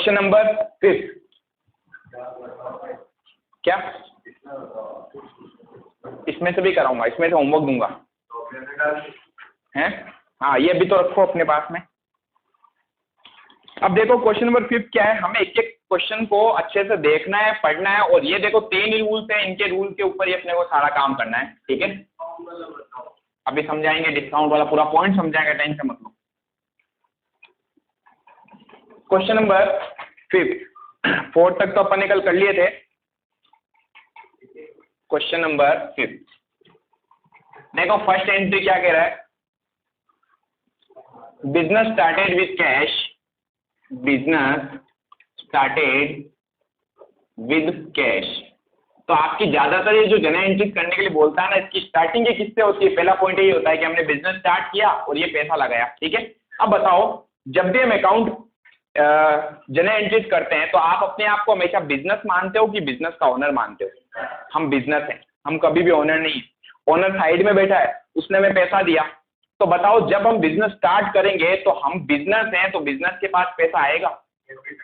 Question number 5 क्या इसमें से भी कराऊंगा, इसमें से होमवर्क दूंगा हैं। हाँ ये भी तो रखो अपने पास में। अब देखो क्वेश्चन नंबर 5 क्या है, हमें एक एक क्वेश्चन को अच्छे से देखना है, पढ़ना है, और ये देखो 3 रूल्स हैं, इनके रूल के ऊपर ही अपने को सारा काम करना है, ठीक है। अभी समझाएंगे, डिस्काउंट वाला पूरा पॉइंट समझाएंगे, टेंशन मत लो। क्वेश्चन नंबर 5 4 तक तो अपन ने कल कर लिए थे। क्वेश्चन नंबर 5 देखो, फर्स्ट एंट्री क्या कह रहा है, business started with cash, business started with cash. तो आपकी ज्यादातर ये जो जनरल एंट्री करने के लिए बोलता है ना, इसकी स्टार्टिंग ये किससे होती है, पहला पॉइंट यही होता है कि हमने बिजनेस स्टार्ट किया और ये पैसा लगाया, ठीक है। अब बताओ, जब भी हम अकाउंट जनरल एंट्रीज करते हैं तो आप अपने आप को हमेशा बिजनेस मानते हो कि बिजनेस का ओनर मानते हो? हम बिजनेस हैं, हम कभी भी ओनर नहीं। ओनर साइड में बैठा है, उसने हमें पैसा दिया। तो बताओ, जब हम बिजनेस स्टार्ट करेंगे तो हम बिजनेस हैं, तो बिजनेस के पास पैसा आएगा,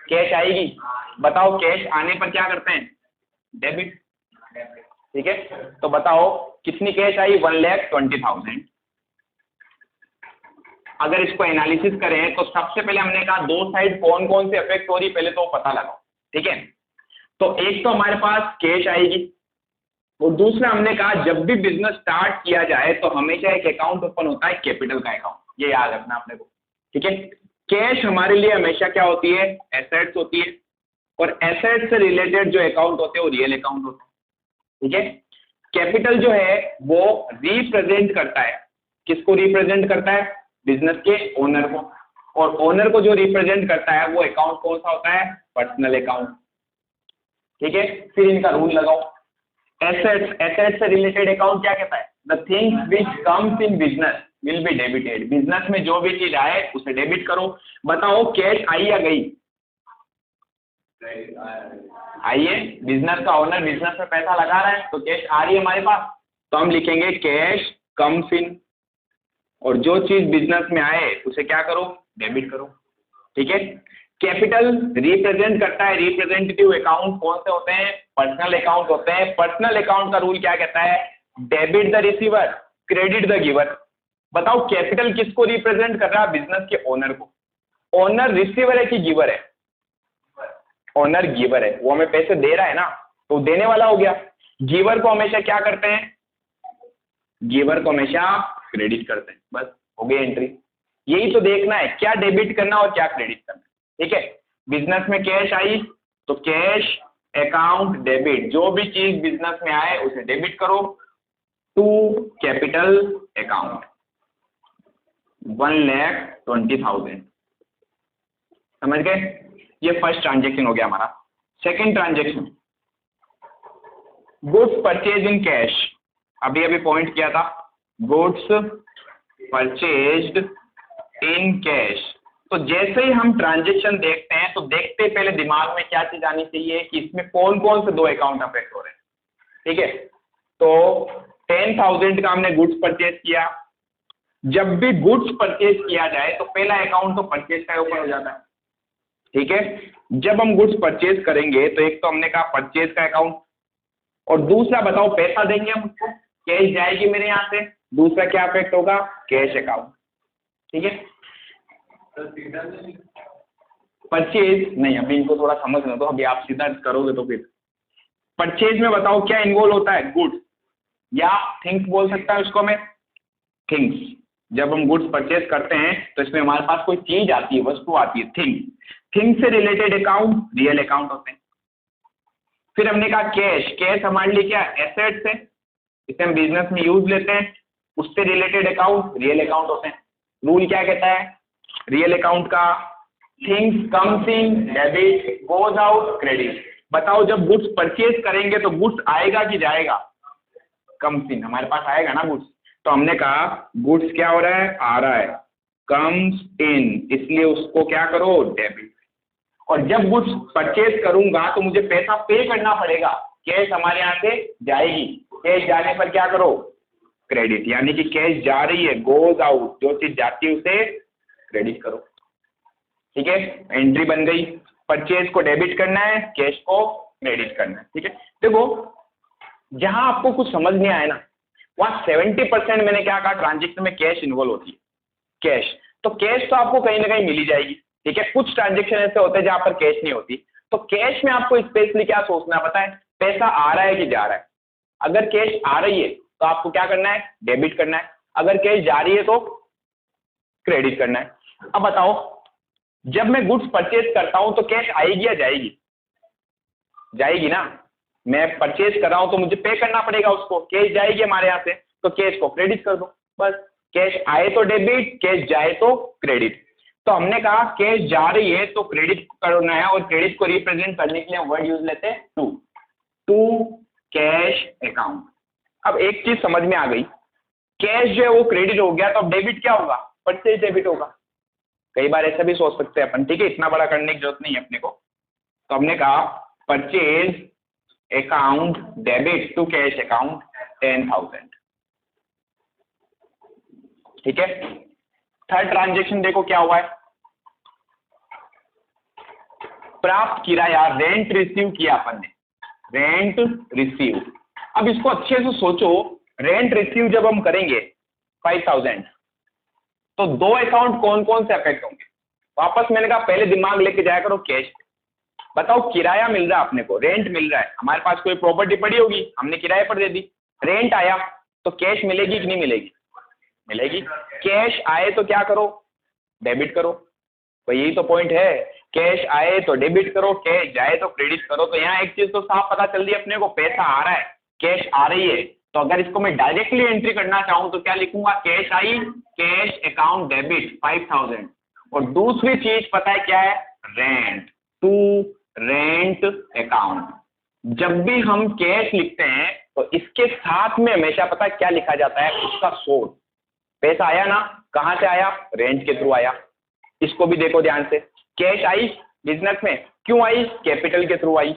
कैश आएगी। बताओ, कैश आने पर क्या करते हैं, डेबिट, ठीक है। तो बताओ कितनी कैश आई, 1,20,000। अगर इसको एनालिसिस करें तो सबसे पहले हमने कहा दो साइड कौन कौन से अफेक्ट हो रही, पहले तो पता लगाओ, ठीक है। तो एक तो हमारे पास कैश आएगी, और दूसरा हमने कहा जब भी बिजनेस स्टार्ट किया जाए तो हमेशा एक अकाउंट ओपन होता है, कैपिटल का अकाउंट, ये याद रखना अपने को, ठीक है। कैश हमारे लिए हमेशा क्या होती है, एसेट्स होती है, और एसेट से रिलेटेड जो अकाउंट होते हैं वो रियल अकाउंट होते हैं, ठीक है। कैपिटल जो है वो रिप्रेजेंट करता है, किसको रिप्रेजेंट करता है, बिजनेस के ओनर को, और ओनर को जो रिप्रेजेंट करता है वो अकाउंट कौन सा होता है, पर्सनल अकाउंट, ठीक है। फिर इनका रूल लगाओ, एसेट से रिलेटेड अकाउंट क्या कहता है, the things which comes in business will be debited. Business में जो भी चीज आए उसे डेबिट करो। बताओ कैश आई या गई, आइए, बिजनेस का ओनर बिजनेस में पैसा लगा रहा है तो कैश आ रही है हमारे पास, तो हम लिखेंगे कैश कम्स इन, और जो चीज बिजनेस में आए उसे क्या करो, डेबिट करो, ठीक है। कैपिटल रिप्रेजेंट करता है, रिप्रेजेंटेटिव अकाउंट कौन से होते हैं, पर्सनल अकाउंट होते हैं। पर्सनल अकाउंट का रूल क्या कहता है, debit the receiver, credit the giver. बताओ कैपिटल किसको रिप्रेजेंट कर रहा है, बिजनेस के ओनर को। ओनर रिसीवर है कि गिवर है, ओनर गिवर है, वो हमें पैसे दे रहा है ना, तो देने वाला हो गया। गिवर को हमेशा क्या करते हैं, गिवर को हमेशा क्रेडिट करते हैं, बस हो गई एंट्री। यही तो देखना है, क्या डेबिट करना और क्या क्रेडिट करना, ठीक है। बिजनेस में कैश आई तो कैश अकाउंट डेबिट, जो भी चीज बिजनेस में आए उसे डेबिट करो टू कैपिटल अकाउंट, 1,20,000, समझ गए। ये फर्स्ट ट्रांजेक्शन हो गया हमारा। Second transaction, goods purchase in cash, अभी अभी पॉइंट किया था, गुड्स परचेज्ड इन कैश। तो जैसे ही हम ट्रांजेक्शन देखते हैं तो देखते पहले दिमाग में क्या चीज आनी चाहिए कि इसमें कौन कौन से दो अकाउंट अफेक्ट हो रहे हैं, ठीक है। तो 10,000 का हमने गुड्स परचेज किया। जब भी गुड्स परचेज किया जाए तो पहला अकाउंट तो परचेज का ओपन हो जाता है, ठीक है। जब हम गुड्स परचेज करेंगे तो एक तो हमने कहा परचेज का अकाउंट, और दूसरा बताओ पैसा देंगे हम उसको, कैश जाएगी मेरे यहाँ से, दूसरा क्या अफेक्ट होगा, कैश अकाउंट, ठीक है। परचेज नहीं, अभी इनको थोड़ा समझ लो, तो अभी आप सीधा करोगे तो फिर परचेज में बताओ क्या इन्वॉल्व होता है, गुड्स या थिंग्स बोल सकता है उसको मैं, थिंग्स। जब हम गुड्स परचेज करते हैं तो इसमें हमारे पास कोई चीज आती है, वस्तु आती है, थिंग्स से रिलेटेड अकाउंट रियल अकाउंट होते हैं। फिर हमने कहा कैश, कैश हमारे लिए क्या, एसेट्स है, इसे हम बिजनेस में यूज लेते हैं, उससे रिलेटेड अकाउंट रियल अकाउंट होते हैं। रूल क्या कहता है रियल अकाउंट का, things comes in debit, goes out credit. बताओ जब गुड्स परचेज करेंगे तो गुड्स आएगा कि जाएगा, कम्स इन, हमारे पास आएगा ना गुड्स। तो हमने कहा गुड्स क्या हो रहा है, आ रहा है, कम्स इन, इसलिए उसको क्या करो, डेबिट। और जब गुड्स परचेज करूंगा तो मुझे पैसा पे करना पड़ेगा, कैश हमारे यहाँ से जाएगी, कैश जाने पर क्या करो, क्रेडिट, यानी कि कैश जा रही है, गोज आउट, जो चीज जाती है उसे क्रेडिट करो, ठीक है। एंट्री बन गई। परचेज को डेबिट करना है, कैश को क्रेडिट करना है। ठीक है, देखो जहां आपको कुछ समझ नहीं आया ना, वहां 70% मैंने क्या कहा, ट्रांजेक्शन में कैश इन्वॉल्व होती है। कैश तो कैश तो आपको कहीं ना कहीं मिल ही जाएगी। ठीक है, कुछ ट्रांजेक्शन ऐसे होते हैं जहां पर कैश नहीं होती, तो कैश में आपको स्पेशली क्या सोचना पता है, पैसा आ रहा है कि जा रहा है। अगर कैश आ रही है तो आपको क्या करना है, डेबिट करना है। अगर कैश जा रही है तो क्रेडिट करना है। अब बताओ, जब मैं गुड्स परचेज करता हूं तो कैश आएगी या जाएगी? जाएगी ना। मैं परचेज कर रहा हूं तो मुझे पे करना पड़ेगा उसको, कैश जाएगी हमारे यहाँ से, तो कैश को क्रेडिट कर दो बस। कैश आए तो डेबिट, कैश जाए तो क्रेडिट। तो हमने कहा कैश जा रही है तो क्रेडिट करना है, और क्रेडिट को रिप्रेजेंट करने के लिए वर्ड यूज लेते हैं टू कैश अकाउंट। अब एक चीज समझ में आ गई, कैश जो है वो क्रेडिट हो गया, तो अब डेबिट क्या होगा, परचेज डेबिट होगा। कई बार ऐसा भी सोच सकते हैं अपन। ठीक है, इतना बड़ा करने की जरूरत नहीं है अपने को। तो हमने कहा purchase account debit to cash account 10,000। ठीक है, थर्ड ट्रांजेक्शन देखो क्या हुआ है, प्राप्त किराया, रेंट रिसीव किया अपन ने, रेंट रिसीव। अब इसको अच्छे से सोचो, रेंट रिसीव जब हम करेंगे 5,000, तो दो अकाउंट कौन कौन से अफेक्ट होंगे। वापस मैंने कहा पहले दिमाग लेके जाया करो कैश। बताओ, किराया मिल रहा है अपने को, रेंट मिल रहा है, हमारे पास कोई प्रॉपर्टी पड़ी होगी, हमने किराए पर दे दी, रेंट आया तो कैश मिलेगी कि नहीं मिलेगी? मिलेगी। कैश आए तो क्या करो, डेबिट करो। तो यही तो पॉइंट है, कैश आए तो डेबिट करो, कैश जाए तो क्रेडिट करो। तो यहाँ एक चीज तो साफ पता चल रही है अपने को, पैसा आ रहा है, कैश आ रही है। तो अगर इसको मैं डायरेक्टली एंट्री करना चाहूं तो क्या लिखूंगा, cash I, cash account debit 5,000। और दूसरी चीज पता है क्या है, रेंट, टू रेंट अकाउंट। जब भी हम कैश लिखते हैं तो इसके साथ में हमेशा पता है क्या लिखा जाता है, उसका सोर्स। पैसा आया ना, कहां से आया, रेंट के थ्रू आया। इसको भी देखो ध्यान से, कैश आई बिजनेस में, क्यों आई, कैपिटल के थ्रू आई।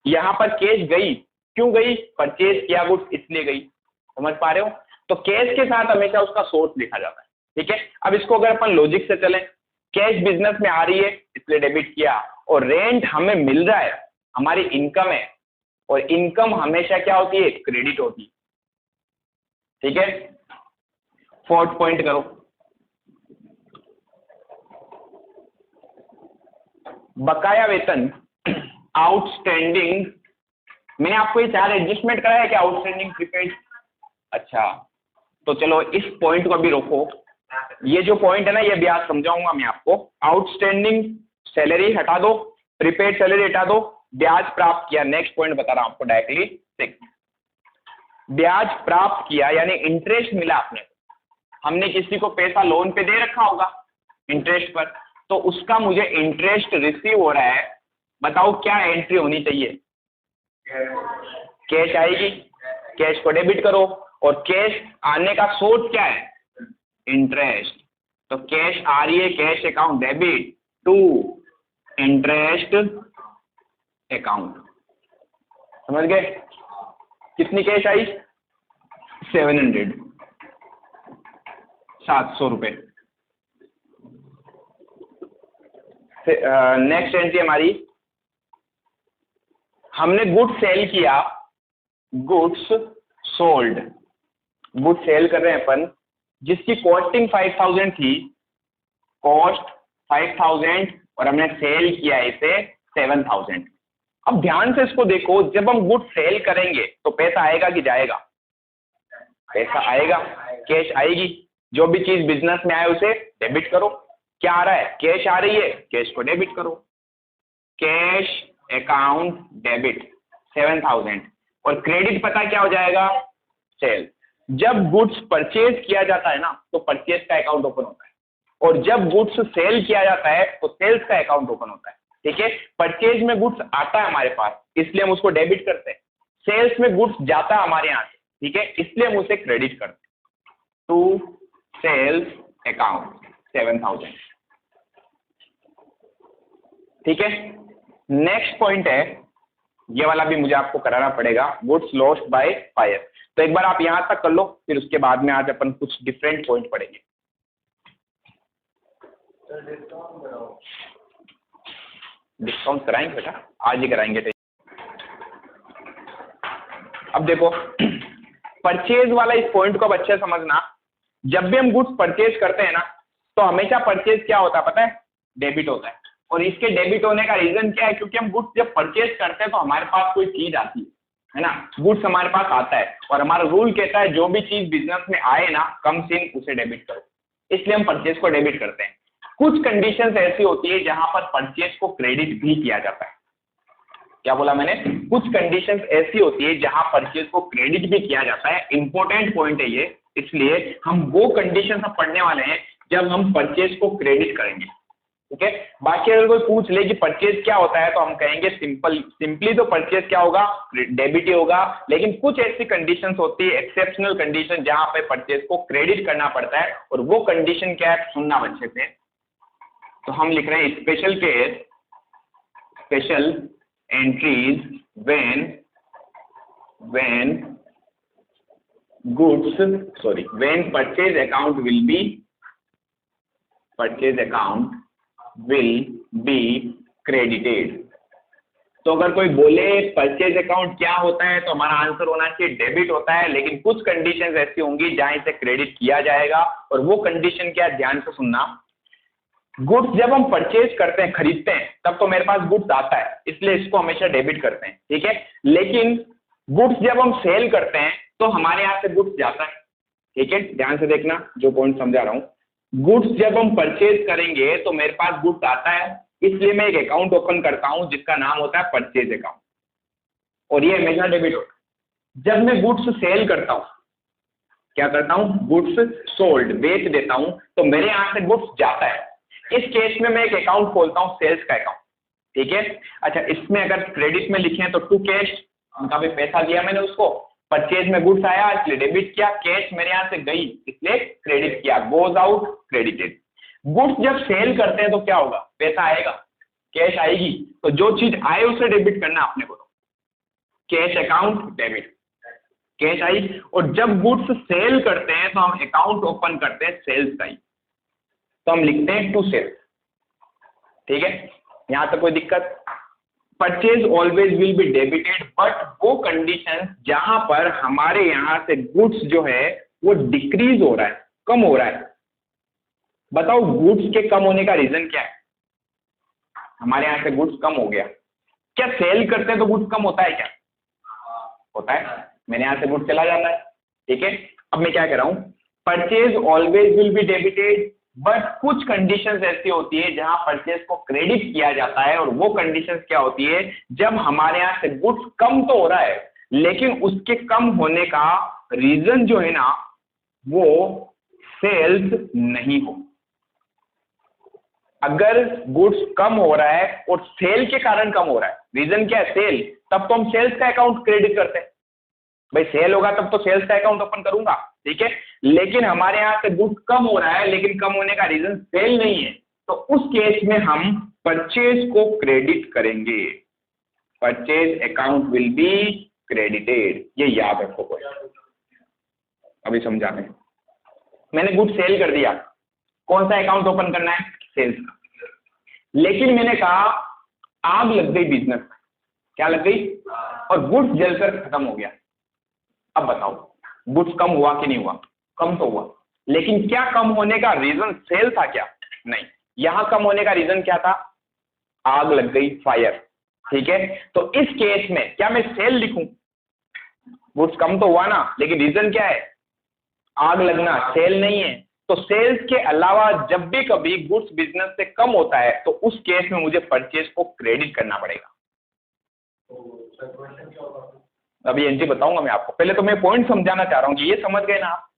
यहां पर कैश गई, क्यों गई, परचेज किया गुड्स इसलिए गई। समझ पा रहे हो? तो कैश के साथ हमेशा उसका सोर्स लिखा जाता है। ठीक है, अब इसको अगर अपन लॉजिक से चलें, कैश बिजनेस में आ रही है इसलिए डेबिट किया, और रेंट हमें मिल रहा है, हमारी इनकम है, और इनकम हमेशा क्या होती है, क्रेडिट होती है। ठीक है, फोर्थ पॉइंट करो, बकाया वेतन, आउटस्टैंडिंग। मैंने आपको ये 4 एडजस्टमेंट कराया क्या, आउटस्टैंडिंग, प्रीपेड। अच्छा, तो चलो इस पॉइंट को अभी रोको। ये जो पॉइंट है ना, ये ब्याज समझाऊंगा मैं आपको। आउटस्टैंडिंग सैलरी हटा दो, प्रीपेड सैलरी हटा दो, ब्याज प्राप्त किया। नेक्स्ट पॉइंट बता रहा हूं आपको डायरेक्टली, देख, ब्याज प्राप्त किया यानी इंटरेस्ट मिला आपने। हमने किसी को पैसा लोन पे दे रखा होगा इंटरेस्ट पर, तो उसका मुझे इंटरेस्ट रिसीव हो रहा है। बताओ क्या एंट्री होनी चाहिए, कैश आएगी, कैश को डेबिट करो, और कैश आने का सोर्स क्या है, इंटरेस्ट। तो कैश आ रही है, cash account debit to interest account. समझ गए? कितनी कैश आई, 700, 700 रुपए। नेक्स्ट एंट्री हमारी, हमने गुड्स सेल किया, गुड्स सोल्ड। गुड्स सेल कर रहे हैं अपन, जिसकी कॉस्टिंग 5,000 थी, कॉस्ट 5,000, और हमने सेल किया इसे 7,000। अब ध्यान से इसको देखो, जब हम गुड्स सेल करेंगे तो पैसा आएगा कि जाएगा, पैसा आएगा, कैश आएगी। जो भी चीज बिजनेस में आए उसे डेबिट करो। क्या आ रहा है, कैश आ रही है, कैश को डेबिट करो, कैश अकाउंट डेबिट 7,000, और क्रेडिट पता क्या हो जाएगा, सेल। जब गुड्स परचेज किया जाता है ना, तो परचेज का अकाउंट ओपन होता है, और जब गुड्स सेल किया जाता है तो सेल्स का अकाउंट ओपन होता है। ठीक है, परचेज में गुड्स आता है हमारे पास, इसलिए हम उसको डेबिट करते हैं। सेल्स में गुड्स जाता है हमारे यहाँ से, ठीक है, इसलिए हम उसे क्रेडिट करते हैं। To sales account 7,000। ठीक है, नेक्स्ट पॉइंट है, ये वाला भी मुझे आपको कराना पड़ेगा, गुड्स लॉस्ट बाय फायर। तो एक बार आप यहां तक कर लो, फिर उसके बाद में आज अपन कुछ डिफरेंट पॉइंट पढ़ेंगे। डिस्काउंट कराएंगे बेटा, आज ही कराएंगे। अब देखो परचेज वाला इस पॉइंट को अब अच्छे समझना। जब भी हम गुड्स परचेज करते हैं ना, तो हमेशा परचेज क्या होता है पता है? डेबिट होता है। और इसके डेबिट होने का रीजन क्या है? क्योंकि हम गुड्स जब परचेज करते हैं तो हमारे पास कोई चीज आती है ना, गुड्स हमारे पास आता है, और हमारा रूल कहता है जो भी चीज बिजनेस में आए ना, कम से उसे डेबिट करो, इसलिए हम परचेज को डेबिट करते हैं। कुछ कंडीशंस ऐसी होती है जहां पर परचेज को क्रेडिट भी किया जाता है। क्या बोला मैंने? कुछ कंडीशंस ऐसी होती है जहां परचेज को क्रेडिट भी किया जाता है। इंपॉर्टेंट पॉइंट है ये, इसलिए हम वो कंडीशंस अब पढ़ने वाले हैं जब हम परचेज को क्रेडिट करेंगे। ठीक है, बाकी अगर कोई पूछ ले कि परचेज क्या होता है, तो हम कहेंगे सिंपली तो परचेज क्या होगा? डेबिट ही होगा। लेकिन कुछ ऐसी कंडीशंस होती है, एक्सेप्शनल कंडीशन, जहां पे परचेज को क्रेडिट करना पड़ता है, और वो कंडीशन क्या है सुनना अच्छे से। तो हम लिख रहे हैं special case, special entries when purchase account will be credited। तो अगर कोई बोले परचेज अकाउंट क्या होता है, तो हमारा आंसर होना चाहिए डेबिट होता है। लेकिन कुछ कंडीशंस ऐसी होंगी जहां इसे क्रेडिट किया जाएगा, और वो कंडीशन क्या है ध्यान से सुनना। गुड्स जब हम परचेज करते हैं, खरीदते हैं, तब तो मेरे पास गुड्स आता है, इसलिए इसको हमेशा डेबिट करते हैं। ठीक है, लेकिन गुड्स जब हम सेल करते हैं तो हमारे यहाँ से गुड्स जाता है। ठीक है, ध्यान से देखना जो पॉइंट समझा रहा हूं। गुड्स जब हम परचेज करेंगे तो मेरे पास गुड्स आता है, इसलिए मैं एक अकाउंट ओपन करता हूं जिसका नाम होता है परचेज अकाउंट, और ये हमेशा डेबिट होता है। जब मैं गुड्स सेल करता हूं, क्या करता हूं? गुड्स सोल्ड, बेच देता हूं, तो मेरे यहाँ से गुड्स जाता है। इस केस में मैं एक अकाउंट खोलता हूं, सेल्स का अकाउंट। ठीक है, अच्छा इसमें अगर क्रेडिट में लिखे हैं तो टू कैश, उनका भी पैसा दिया मैंने उसको, परचेज में गुड्स आया इसलिए डेबिट किया, कैश मेरे यहाँ से गई इसलिए क्रेडिट किया, गोज आउट क्रेडिटेड। गुड्स जब सेल करते हैं तो क्या होगा? पैसा आएगा, कैश आएगी, तो जो चीज आए उसे डेबिट करना अपने को, cash account debit, cash I. और जब गुड्स सेल करते हैं तो हम अकाउंट ओपन करते हैं सेल्स का ही, तो हम लिखते हैं टू सेल्स। ठीक है, यहां तक कोई दिक्कत? Purchase always will be debited, but वो कंडीशन जहां पर हमारे यहां से गुड्स जो है वो डिक्रीज हो रहा है, कम हो रहा है। बताओ गुड्स के कम होने का रीजन क्या है? हमारे यहां से गुड्स कम हो गया। क्या सेल करते हैं तो गुड्स कम होता है क्या? होता है, मेरे यहां से गुड्स चला जाता है। ठीक है, अब मैं क्या कह रहा हूं? Purchase always will be debited, but कुछ कंडीशंस ऐसी होती है जहां परचेज को क्रेडिट किया जाता है, और वो कंडीशंस क्या होती है? जब हमारे यहां से गुड्स कम तो हो रहा है, लेकिन उसके कम होने का रीजन जो है ना, वो सेल्स नहीं हो। अगर गुड्स कम हो रहा है और सेल के कारण कम हो रहा है, रीजन क्या है? सेल, तब तो हम सेल्स का अकाउंट क्रेडिट करते हैं। भाई सेल होगा तब तो सेल्स का अकाउंट ओपन करूंगा। ठीक है, लेकिन हमारे यहां से गुड्स कम हो रहा है, लेकिन कम होने का रीजन सेल नहीं है, तो उस केस में हम परचेज को क्रेडिट करेंगे। Purchase account will be credited, ये याद रखो। कोई अभी समझाते हैं। मैंने गुड्स सेल कर दिया, कौन सा अकाउंट ओपन करना है? सेल्स का। लेकिन मैंने कहा आग लग गई बिजनेस में, क्या लग गई? और गुड्स जलकर खत्म हो गया। अब बताओ गुड्स कम हुआ कि नहीं हुआ? कम तो हुआ, लेकिन क्या कम होने का रीजन सेल था क्या? नहीं, यहां कम होने का रीजन क्या था? आग लग गई, फायर। ठीक है, तो इस केस में क्या मैं सेल लिखूं? गुड्स कम तो हुआ ना, लेकिन रीजन क्या है? आग लगना, सेल नहीं है। तो सेल्स के अलावा जब भी कभी गुड्स बिजनेस से कम होता है, तो उस केस में मुझे परचेज को क्रेडिट करना पड़ेगा। अभी एनजी बताऊंगा मैं आपको, पहले तो मैं पॉइंट समझाना चाह रहा हूं कि ये समझ गए ना आप।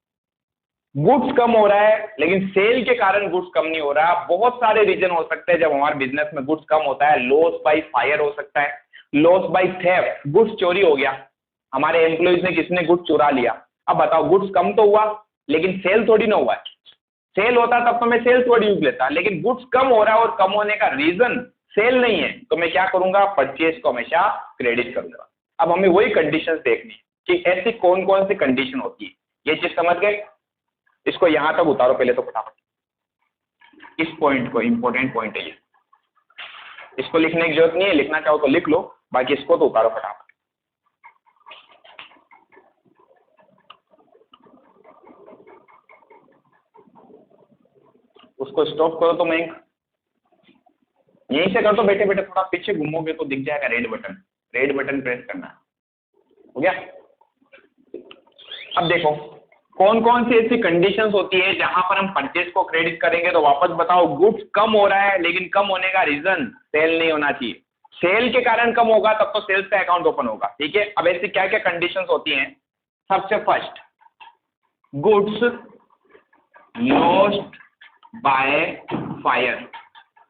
गुड्स कम हो रहा है, लेकिन सेल के कारण गुड्स कम नहीं हो रहा। बहुत सारे रीजन हो सकते हैं जब हमारे बिजनेस में गुड्स कम होता है। लॉस बाय फायर हो सकता है, लॉस बाय थेफ्ट, गुड्स चोरी हो गया, हमारे एम्प्लॉइज ने किसने गुड्स चुरा लिया। अब बताओ गुड्स कम तो हुआ, लेकिन सेल थोड़ी ना हुआ है। सेल होता तब तो मैं सेल थोड़ी यूज लेता, लेकिन गुड्स कम हो रहा है और कम होने का रीजन सेल नहीं है, तो मैं क्या करूंगा? परचेज को हमेशा क्रेडिट करूंगा। अब हमें वही कंडीशंस देखनी है कि ऐसी कौन कौन सी कंडीशन होती है। ये चीज समझ गए? इसको यहां तक उतारो पहले तो फटाफट, इस पॉइंट को, इंपॉर्टेंट पॉइंट है ये। इसको लिखने की जरूरत नहीं है, लिखना चाहो तो लिख लो, बाकी इसको तो उतारो फटाफट। उसको स्टॉप करो तो मैं यहीं से कर दो बेटे, बेटे थोड़ा पीछे घूमोगे तो दिख जाएगा red button, red button press करना है। हो गया? अब देखो कौन कौन सी ऐसी कंडीशंस होती है जहां पर हम परचेज को क्रेडिट करेंगे। तो वापस बताओ, गुड्स कम हो रहा है लेकिन कम होने का रीजन सेल नहीं होना चाहिए। सेल के कारण कम होगा तब तो सेल्स का अकाउंट ओपन होगा, ठीक है। अब ऐसी क्या क्या कंडीशंस होती हैं? सबसे first, goods lost by fire,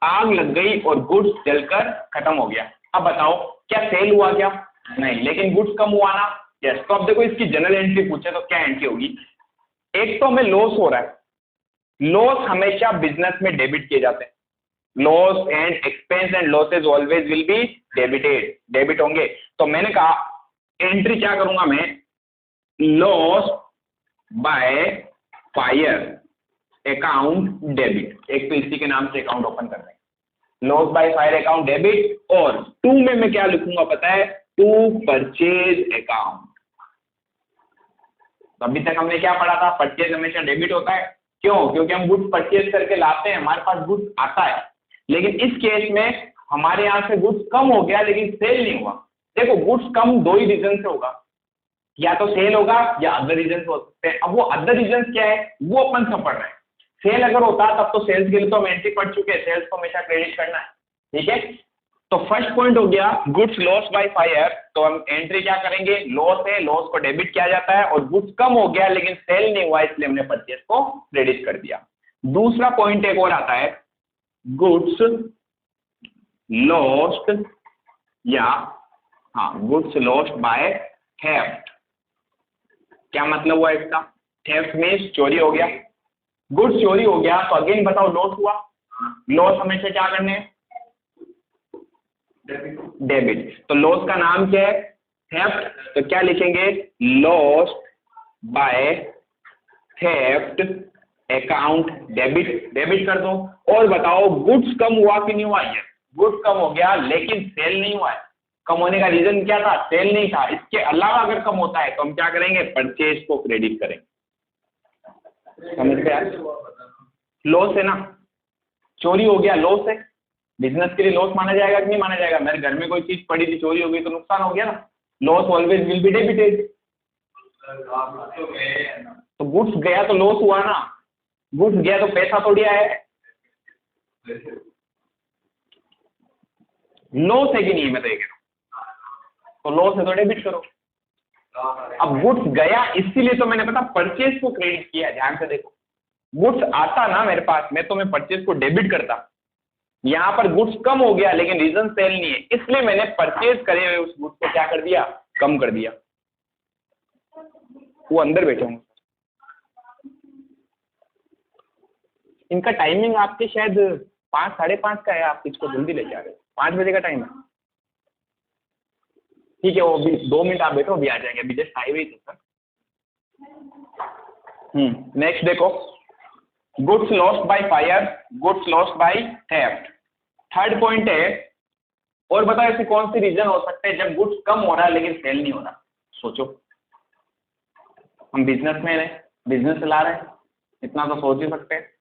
आग लग गई और गुड्स जलकर खत्म हो गया। अब बताओ क्या सेल हुआ क्या? नहीं, लेकिन गुड्स कम हुआ ना? यस। तो अब देखो इसकी जनरल एंट्री पूछे तो क्या एंट्री होगी? एक तो हमें लॉस हो रहा है, लॉस हमेशा बिजनेस में डेबिट किए जाते हैं। Loss and expense and losses always will be debited, debit होंगे। तो मैंने कहा एंट्री क्या करूंगा मैं? Loss by fire account debit. एक तो इसी के नाम से अकाउंट ओपन कर रहे हैं, loss by fire account debit. और टू में मैं क्या लिखूंगा पता है? To purchase account. तो अभी तक हमने क्या पढ़ा था? परचेज हमेशा डेबिट होता है। क्यों? क्योंकि हम गुड्स परचेज करके लाते हैं, हमारे पास गुड्स आता है। लेकिन इस केस में हमारे यहां से गुड्स कम हो गया लेकिन सेल नहीं हुआ। देखो गुड्स कम दो ही रीजन से होगा, या तो सेल होगा या अदर रीजन हो सकते हैं। अब वो अदर रीजन क्या है वो अपन सब पढ़ रहे हैं। सेल अगर होता तब तो सेल्स के लिए तो हम एंट्री पढ़ चुके हैं, सेल्स को हमेशा क्रेडिट करना है, ठीक है। तो फर्स्ट पॉइंट हो गया गुड्स लॉस बाय फायर। तो हम एंट्री क्या करेंगे? लॉस है, लॉस को डेबिट किया जाता है, और गुड्स कम हो गया लेकिन सेल नहीं हुआ इसलिए हमने परचेज को क्रेडिट कर दिया। दूसरा पॉइंट एक और आता है, गुड्स लॉस्ट या गुड्स लॉस्ट बाय थेफ्ट। क्या मतलब हुआ इसका? थेफ्ट मींस चोरी हो गया, गुड्स चोरी हो गया। तो अगेन बताओ लॉस हुआ, लॉस हमेशा क्या करने हैं? डेबिट। तो लॉस का नाम क्या है? थेफ्ट। तो क्या लिखेंगे? Loss by theft account debit, debit कर दो। और बताओ गुड्स कम हुआ कि नहीं हुआ? ये गुड्स कम हो गया लेकिन सेल नहीं हुआ है। कम होने का रीजन क्या था? सेल नहीं था। इसके अलावा अगर कम होता है तो हम क्या करेंगे? परचेज को क्रेडिट करेंगे। समझ गए? लॉस है ना, चोरी हो गया, लॉस है। बिजनेस के लिए लॉस माना जाएगा कि नहीं माना जाएगा? मेरे घर में कोई चीज पड़ी थी, चोरी हो गई तो नुकसान हो गया ना। Loss always will be debited. तो गुड्स गया तो लॉस हुआ ना, गुड्स गया तो पैसा थोड़ी आया है। लॉस है कि नहीं? मैं तो ये कह रहा हूं, तो लॉस है तो डेबिट करो। अब गुड्स गया इसीलिए तो मैंने पता परचेज को क्रेडिट किया। ध्यान से देखो, गुड्स आता ना मेरे पास में तो मैं परचेज को डेबिट करता। यहां पर गुड्स कम हो गया लेकिन रीजन सेल नहीं है, इसलिए मैंने परचेज करे हुए उस गुड्स को क्या कर दिया? कम कर दिया। वो अंदर बैठे होंगे, इनका टाइमिंग आपके शायद 5 साढ़े 5 का है, आप इसको जल्दी ले जा रहे हो। 5 बजे का टाइम है, ठीक है। वो अभी 2 मिनट आप बैठो, अभी आ जाएंगे, अभी जस्ट आए हुए थे सर। नेक्स्ट देखो, goods lost by fire, goods lost by theft. Third point है, और बताओ ऐसे कौन सी रीजन हो सकते हैं जब गुड्स कम हो रहा है लेकिन सेल नहीं हो रहा? सोचो, हम बिजनेसमैन है, बिजनेस चला रहे हैं, इतना तो सोच ही सकते हैं।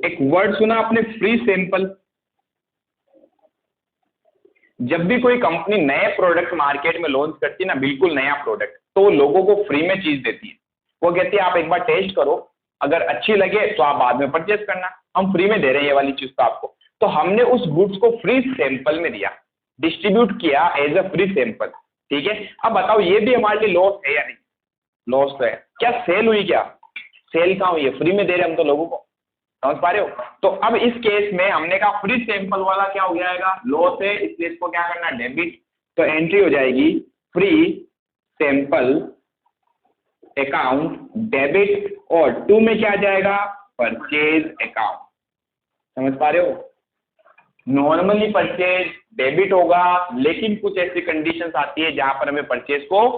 एक वर्ड सुना आपने, फ्री सैंपल। जब भी कोई कंपनी नए प्रोडक्ट मार्केट में लॉन्च करती है ना, बिल्कुल नया प्रोडक्ट, तो वो लोगों को फ्री में चीज देती है। वो कहती है आप एक बार टेस्ट करो, अगर अच्छी लगे तो आप बाद में परचेज करना, हम फ्री में दे रहे हैं ये वाली चीज तो आपको। तो हमने उस गुड्स को फ्री सैंपल में दिया, डिस्ट्रीब्यूट किया एज अ फ्री सैंपल, ठीक है। अब बताओ ये भी हमारे लिए लॉस है या नहीं? लॉस तो है। क्या सेल हुई? क्या सेल कहाँ हुई है? फ्री में दे रहे हम तो लोगों को, समझ पा रहे हो? तो अब इस केस में हमने कहा फ्री सैंपल वाला क्या हो जाएगा? लॉस है, इसलिए इसको क्या करना? डेबिट। तो एंट्री हो जाएगी फ्री सैंपल अकाउंट डेबिट, और 2 में क्या आ जाएगा? Purchase account. समझ पा रहे हो? नॉर्मली परचेज डेबिट होगा, लेकिन कुछ ऐसी कंडीशंस आती है जहां पर हमें परचेज को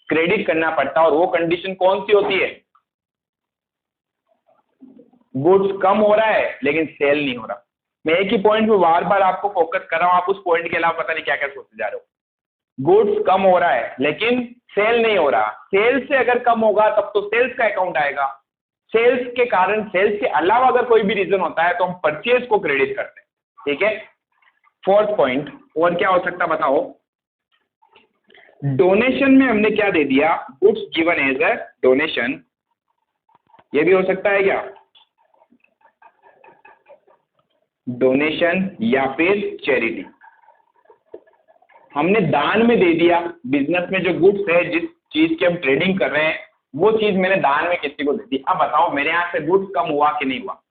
क्रेडिट करना पड़ता है, और वो कंडीशन कौन सी होती है? गुड्स कम हो रहा है लेकिन सेल नहीं हो रहा। मैं एक ही पॉइंट पे बार बार आपको फोकस कर रहा हूँ, आप उस पॉइंट के अलावा पता नहीं क्या क्या सोचते जा रहे हो। गुड्स कम हो रहा है लेकिन सेल नहीं हो रहा, सेल्स से अगर कम होगा तब तो सेल्स का अकाउंट आएगा, सेल्स के कारण, सेल्स के अलावा अगर कोई भी रीजन होता है तो हम परचेज को क्रेडिट करते हैं, ठीक है। फोर्थ पॉइंट और क्या हो सकता बताओ, डोनेशन में हमने क्या दे दिया, goods given as a donation, ये भी हो सकता है क्या, डोनेशन या फिर चैरिटी, हमने दान में दे दिया। बिजनेस में जो गुड्स है, जिस चीज की हम ट्रेडिंग कर रहे हैं, वो चीज मैंने दान में किसी को दे दी। अब बताओ मेरे यहाँ से गुड्स कम हुआ कि नहीं हुआ,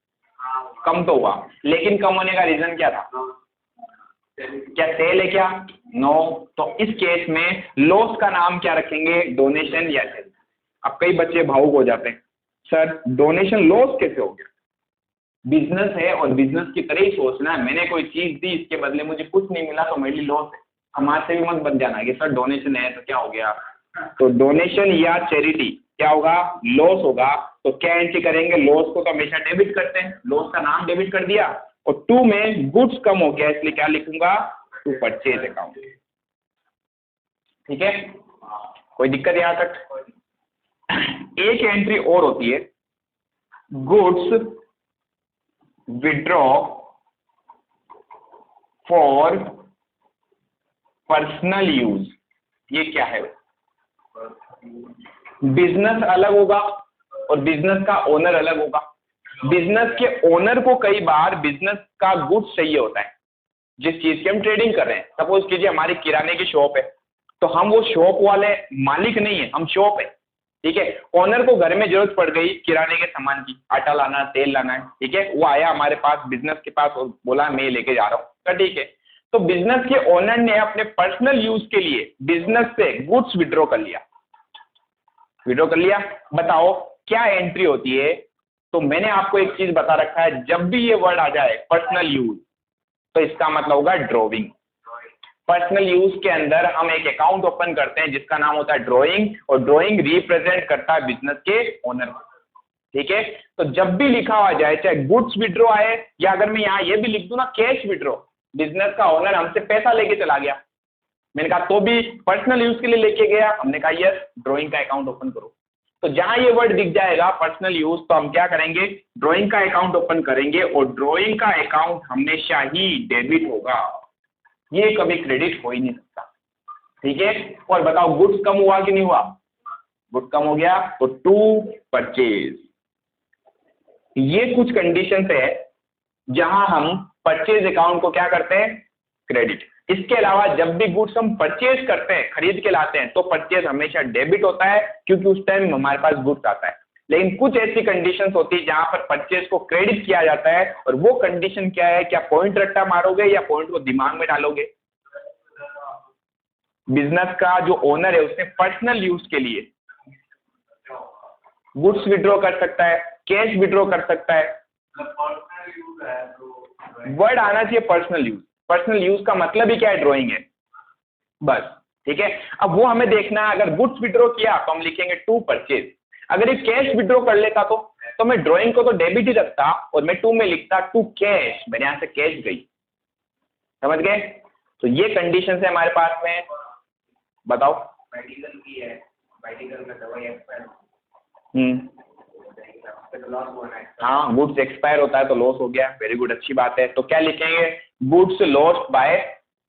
कम तो हुआ, लेकिन कम होने का रीजन क्या था, क्या सेल है क्या, नो। तो इस केस में लॉस का नाम क्या रखेंगे, डोनेशन या सेल। अब कई बच्चे भावुक हो जाते हैं, सर डोनेशन लॉस कैसे हो गया, बिजनेस है और बिजनेस की तरह ही सोचना है, मैंने कोई चीज दी इसके बदले मुझे कुछ नहीं मिला तो मेरे लिए लॉस है। हमारे से भी मत बन जाना कि सर डोनेशन है तो क्या हो गया, तो डोनेशन या चैरिटी क्या होगा, लॉस होगा। तो क्या एंट्री करेंगे, लॉस को तो हमेशा डेबिट करते हैं, लॉस का नाम डेबिट कर दिया, और टू में गुड्स कम हो गया इसलिए क्या लिखूंगा, टू परचेज अकाउंट, ठीक है। कोई दिक्कत यहां तक। एक एंट्री और होती है, goods withdraw for personal use. ये क्या है, बिजनेस अलग होगा और बिजनेस का ओनर अलग होगा। बिजनेस के ओनर को कई बार बिजनेस का गुड्स चाहिए होता है, जिस चीज की हम ट्रेडिंग कर रहे हैं। सपोज कीजिए हमारी किराने की शॉप है, तो हम वो शॉप वाले मालिक नहीं है, हम शॉप है, ठीक है। ओनर को घर में जरूरत पड़ गई किराने के सामान की, आटा लाना, तेल लाना है, ठीक है। वो आया हमारे पास, बिजनेस के पास, और बोला मैं लेके जा रहा हूँ, तो ठीक है। तो बिजनेस के ओनर ने अपने पर्सनल यूज के लिए बिजनेस से गुड्स विड्रॉ कर लिया, विड्रॉ कर लिया। बताओ क्या एंट्री होती है। तो मैंने आपको एक चीज बता रखा है, जब भी ये वर्ड आ जाए पर्सनल यूज, तो इसका मतलब होगा ड्रॉइंग। पर्सनल यूज के अंदर हम एक अकाउंट ओपन करते हैं जिसका नाम होता है ड्रॉइंग, और ड्रॉइंग रिप्रेजेंट करता है बिजनेस के ओनर को, ठीक है। तो जब भी लिखा हुआ जाए, चाहे गुड्स विड्रॉ आए, या अगर मैं यहाँ ये भी लिख दूं ना कैश विड्रॉ, बिजनेस का ओनर हमसे पैसा लेके चला गया, मैंने कहा तो भी पर्सनल यूज के लिए लेके गया, हमने कहा यस ड्रॉइंग का अकाउंट ओपन करो। तो जहां ये वर्ड दिख जाएगा पर्सनल यूज, तो हम क्या करेंगे, ड्रॉइंग का अकाउंट ओपन करेंगे, और ड्रॉइंग का अकाउंट हमेशा ही डेबिट होगा, ये कभी क्रेडिट हो ही नहीं सकता, ठीक है। और बताओ गुड्स कम हुआ कि नहीं हुआ, गुड कम हो गया, तो टू परचेज। ये कुछ कंडीशंस है जहां हम परचेज अकाउंट को क्या करते हैं, क्रेडिट। इसके अलावा जब भी गुड्स हम परचेज करते हैं, खरीद के लाते हैं, तो परचेज हमेशा डेबिट होता है, क्योंकि उस टाइम हमारे पास गुड्स आता है। लेकिन कुछ ऐसी कंडीशंस होती है जहां पर परचेज को क्रेडिट किया जाता है, और वो कंडीशन क्या है, क्या पॉइंट रट्टा मारोगे या पॉइंट को दिमाग में डालोगे। बिजनेस का जो ओनर है उसने पर्सनल यूज के लिए गुड्स विड्रॉ कर सकता है, कैश विड्रॉ कर सकता है। वर्ड आना चाहिए पर्सनल यूज। पर्सनल यूज का मतलब ही क्या है, ड्रॉइंग है, बस, ठीक है। अब वो हमें देखना है, अगर गुड्स विड्रॉ किया तो हम लिखेंगे टू परचेज। अगर ये कैश विड्रॉ कर लेता तो मैं ड्रॉइंग को तो डेबिट ही रखता और मैं टू में लिखता टू कैश, मेरे यहां से कैश गई, समझ गए। तो ये कंडीशन है हमारे पास में, बताओ। मेडिकल की है, मेडिकल में दवाई एक्सपायर, हाँ गुड्स एक्सपायर होता है तो लॉस हो गया, वेरी गुड, अच्छी बात है। तो क्या लिखेंगे, गुड्स लॉस्ट बाय,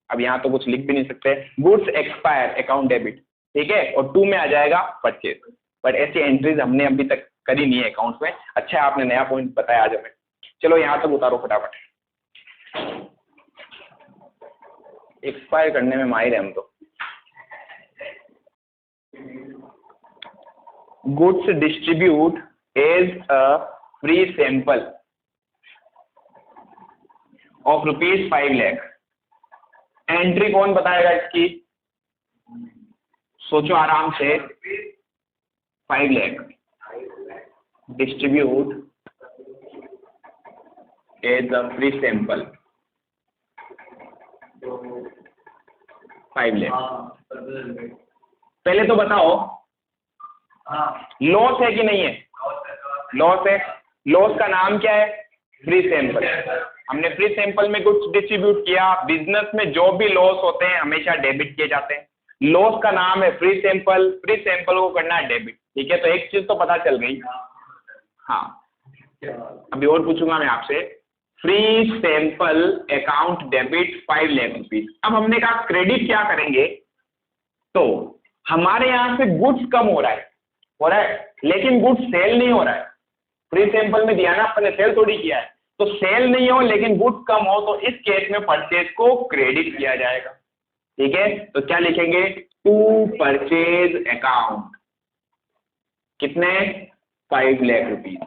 अब यहाँ तो कुछ लिख भी नहीं सकते, गुड्स एक्सपायर अकाउंट डेबिट, ठीक है। और टू में आ जाएगा परचेज। बट ऐसी एंट्रीज हमने अभी तक करी नहीं है अकाउंट्स में। अच्छा है आपने नया पॉइंट बताया आज हमें। चलो यहाँ तक उतारो फटाफट, एक्सपायर करने में माहिर है हम तो। Goods distribute as a free sample of ₹5 lakh. Entry कौन बताएगा इसकी, सोचो आराम से। 5 lakh distribute as a free sample 5 lakh. पहले तो बताओ लॉस है कि नहीं है, लॉस है। लॉस का नाम क्या है, फ्री सैंपल, हमने फ्री सैंपल में गुड्स डिस्ट्रीब्यूट किया। बिजनेस में जो भी लॉस होते हैं हमेशा डेबिट किए जाते हैं। लॉस का नाम है फ्री सैंपल, फ्री सैंपल को करना है डेबिट। ठीक है, तो एक चीज तो पता चल गई। हाँ, अभी और पूछूंगा मैं आपसे। Free sample account debit 5 lakh rupees. अब हमने कहा क्रेडिट क्या करेंगे, तो हमारे यहां से गुड्स कम हो रहा है, लेकिन गुड्स सेल नहीं हो रहा है। फ्री सैंपल में दिया ना अपने, सेल थोड़ी किया है, तो सेल नहीं हो लेकिन गुड्स कम हो, तो इस केस में परचेज को क्रेडिट किया जाएगा। ठीक है, तो क्या लिखेंगे, टू परचेज अकाउंट, कितने, 5 लाख रुपीज।